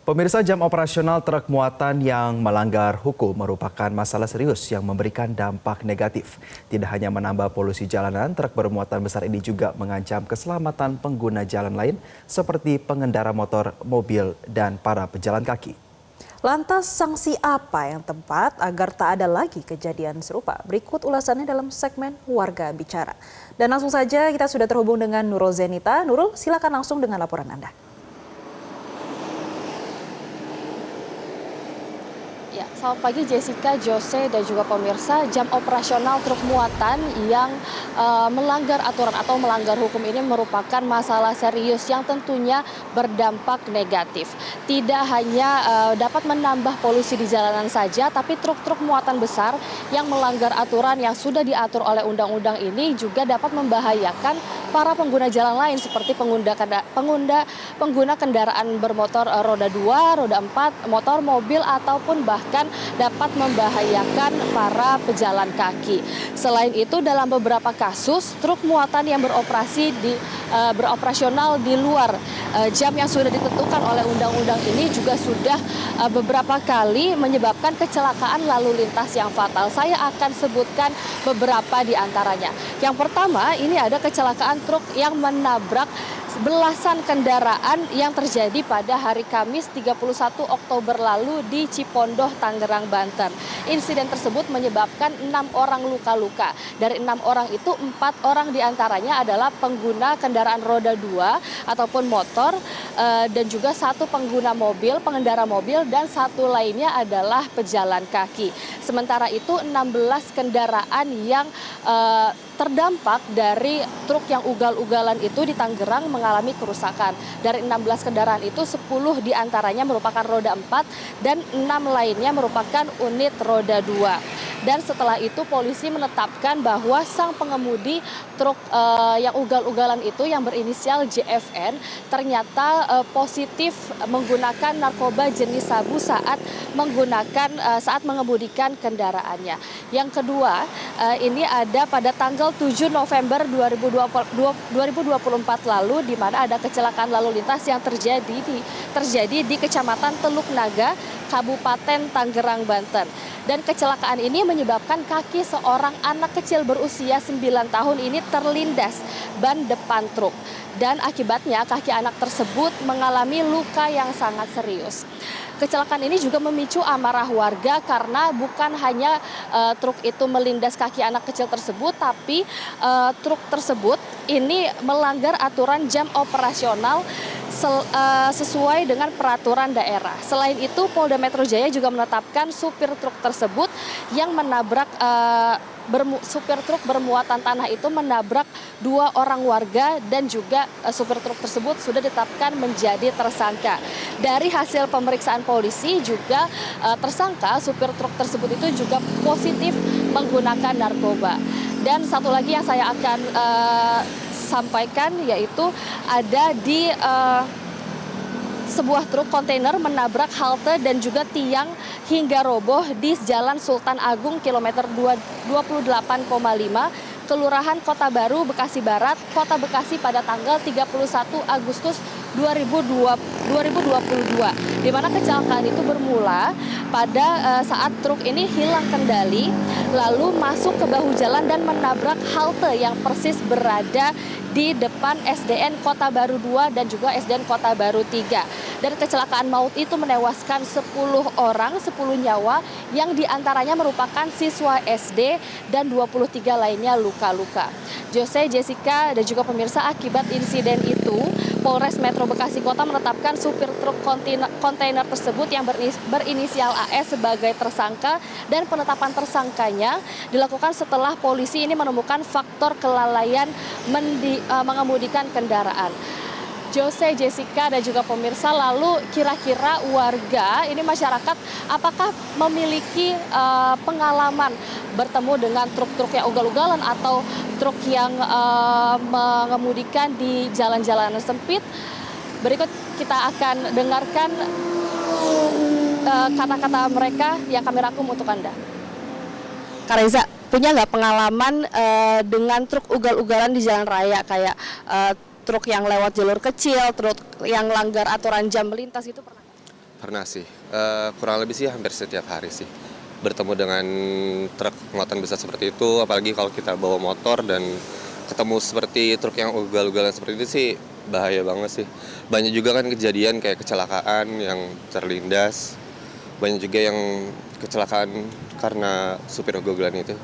Pemirsa, jam operasional truk muatan yang melanggar hukum merupakan masalah serius yang memberikan dampak negatif. Tidak hanya menambah polusi jalanan, truk bermuatan besar ini juga mengancam keselamatan pengguna jalan lain seperti pengendara motor, mobil, dan para pejalan kaki. Lantas sanksi apa yang tepat agar tak ada lagi kejadian serupa? Berikut ulasannya dalam segmen Warga Bicara. Dan langsung saja kita sudah terhubung dengan Nurul Zenita. Nurul, silakan langsung dengan laporan Anda. Ya, selamat pagi Jessica, Jose, dan juga pemirsa. Jam operasional truk muatan yang melanggar aturan atau melanggar hukum ini merupakan masalah serius yang tentunya berdampak negatif. Tidak hanya dapat menambah polusi di jalanan saja, tapi truk-truk muatan besar yang melanggar aturan yang sudah diatur oleh undang-undang ini juga dapat membahayakan para pengguna jalan lain seperti pengguna kendaraan bermotor roda 2, roda 4, motor, mobil, ataupun bahkan dapat membahayakan para pejalan kaki. Selain itu, dalam beberapa kasus truk muatan yang beroperasional di luar jam yang sudah ditentukan oleh undang-undang ini juga sudah beberapa kali menyebabkan kecelakaan lalu lintas yang fatal. Saya akan sebutkan beberapa di antaranya. Yang pertama, ini ada kecelakaan truk yang menabrak belasan kendaraan yang terjadi pada hari Kamis 31 Oktober lalu di Cipondoh, Tangerang, Banten. Insiden tersebut menyebabkan 6 orang luka-luka. Dari 6 orang itu 4 orang diantaranya adalah pengguna kendaraan roda 2 ataupun motor, dan juga 1 pengguna mobil, pengendara mobil, dan 1 lainnya adalah pejalan kaki. Sementara itu 16 kendaraan yang terdampak dari truk yang ugal-ugalan itu di Tangerang mengalami kerusakan. Dari 16 kendaraan itu 10 diantaranya merupakan roda 4 dan 6 lainnya merupakan unit roda 2. Dan setelah itu polisi menetapkan bahwa sang pengemudi truk yang ugal-ugalan itu yang berinisial JFN ternyata positif menggunakan narkoba jenis sabu saat mengemudikan kendaraannya. Yang kedua, ini ada pada tanggal 7 November 2024 lalu, di mana ada kecelakaan lalu lintas yang terjadi di Kecamatan Teluk Naga, Kabupaten Tangerang, Banten. Dan kecelakaan ini menyebabkan kaki seorang anak kecil berusia 9 tahun ini terlindas ban depan truk. Dan akibatnya kaki anak tersebut mengalami luka yang sangat serius. Kecelakaan ini juga memicu amarah warga karena bukan hanya truk itu melindas kaki anak kecil tersebut, tapi truk tersebut ini melanggar aturan jam operasional sesuai dengan peraturan daerah. Selain itu, Polda Metro Jaya juga menetapkan supir truk tersebut yang menabrak supir truk bermuatan tanah itu menabrak 2 orang warga, dan juga supir truk tersebut sudah ditetapkan menjadi tersangka. Dari hasil pemeriksaan polisi juga tersangka supir truk tersebut itu juga positif menggunakan narkoba. Dan satu lagi yang saya akan sampaikan yaitu ada di sebuah truk kontainer menabrak halte dan juga tiang hingga roboh di Jalan Sultan Agung kilometer 28,5 Kelurahan Kota Baru, Bekasi Barat, Kota Bekasi pada tanggal 31 Agustus 2022, di mana kecelakaan itu bermula pada saat truk ini hilang kendali lalu masuk ke bahu jalan dan menabrak halte yang persis berada di depan SDN Kota Baru 2 dan juga SDN Kota Baru 3. Dan kecelakaan maut itu menewaskan 10 orang, 10 nyawa yang diantaranya merupakan siswa SD dan 23 lainnya luka-luka. Jose, Jessica, dan juga pemirsa, akibat insiden itu Polres Metro Bekasi Kota menetapkan supir truk kontainer tersebut yang berinisial AS sebagai tersangka, dan penetapan tersangkanya dilakukan setelah polisi ini menemukan faktor kelalaian mengemudikan kendaraan. Jose, Jessica, dan juga pemirsa, lalu kira-kira warga ini, masyarakat, apakah memiliki pengalaman bertemu dengan truk-truk yang ugal-ugalan atau truk yang mengemudikan di jalan-jalan sempit? Berikut kita akan dengarkan kata-kata mereka yang kami rangkum untuk Anda. Kak Reza, punya nggak pengalaman dengan truk ugal-ugalan di jalan raya, kayak truk yang lewat jalur kecil, truk yang langgar aturan jam melintas, itu pernah? Pernah sih, kurang lebih sih hampir setiap hari sih. Bertemu dengan truk muatan besar seperti itu, apalagi kalau kita bawa motor dan ketemu seperti truk yang ugal-ugalan seperti itu sih bahaya banget sih. Banyak juga kan kejadian kayak kecelakaan yang terlindas, banyak juga yang kecelakaan karena supir ugal-ugalan itu,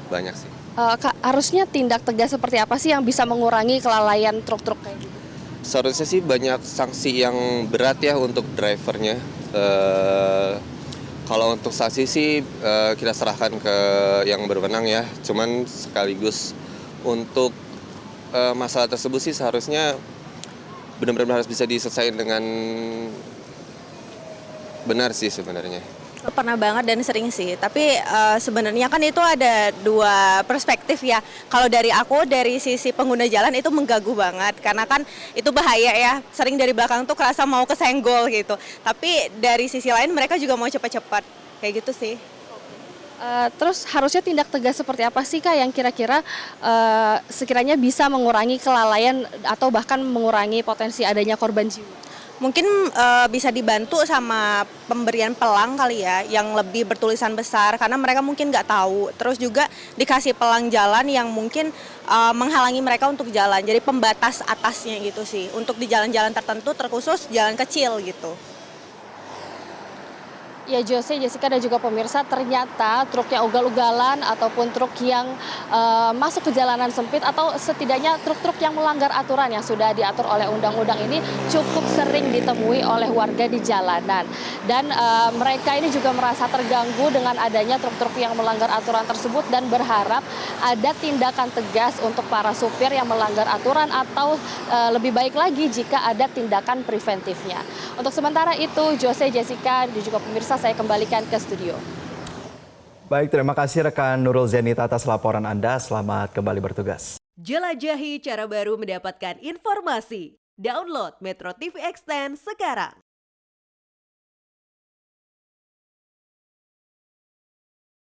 banyak sih. Kak, harusnya tindak tegas seperti apa sih yang bisa mengurangi kelalaian truk-truk kayak gitu? Seharusnya sih banyak sanksi yang berat ya untuk drivernya. Kalau untuk sanksi sih kita serahkan ke yang berwenang ya. Cuman sekaligus untuk masalah tersebut sih seharusnya benar-benar harus bisa diselesaikan dengan benar sih sebenarnya. Pernah banget dan sering sih, tapi sebenarnya kan itu ada dua perspektif ya. Kalau dari aku, dari sisi pengguna jalan itu mengganggu banget, karena kan itu bahaya ya, sering dari belakang tuh kerasa mau kesenggol gitu. Tapi dari sisi lain mereka juga mau cepat-cepat, kayak gitu sih. Terus harusnya tindak tegas seperti apa sih Kak yang kira-kira sekiranya bisa mengurangi kelalaian atau bahkan mengurangi potensi adanya korban jiwa? Mungkin bisa dibantu sama pemberian pelang kali ya, yang lebih bertulisan besar, karena mereka mungkin nggak tahu. Terus juga dikasih pelang jalan yang mungkin menghalangi mereka untuk jalan, jadi pembatas atasnya gitu sih, untuk di jalan-jalan tertentu, terkhusus jalan kecil gitu. Ya Jose, Jessica dan juga pemirsa, ternyata truk yang ugal-ugalan ataupun truk yang masuk ke jalanan sempit atau setidaknya truk-truk yang melanggar aturan yang sudah diatur oleh undang-undang ini cukup sering ditemui oleh warga di jalanan. Dan mereka ini juga merasa terganggu dengan adanya truk-truk yang melanggar aturan tersebut dan berharap ada tindakan tegas untuk para supir yang melanggar aturan atau lebih baik lagi jika ada tindakan preventifnya. Untuk sementara itu, Jose, Jessica dan juga pemirsa, saya kembalikan ke studio. Baik, terima kasih rekan Nurul Zenita atas laporan Anda. Selamat kembali bertugas. Jelajahi cara baru mendapatkan informasi. Download Metro TV Extend sekarang.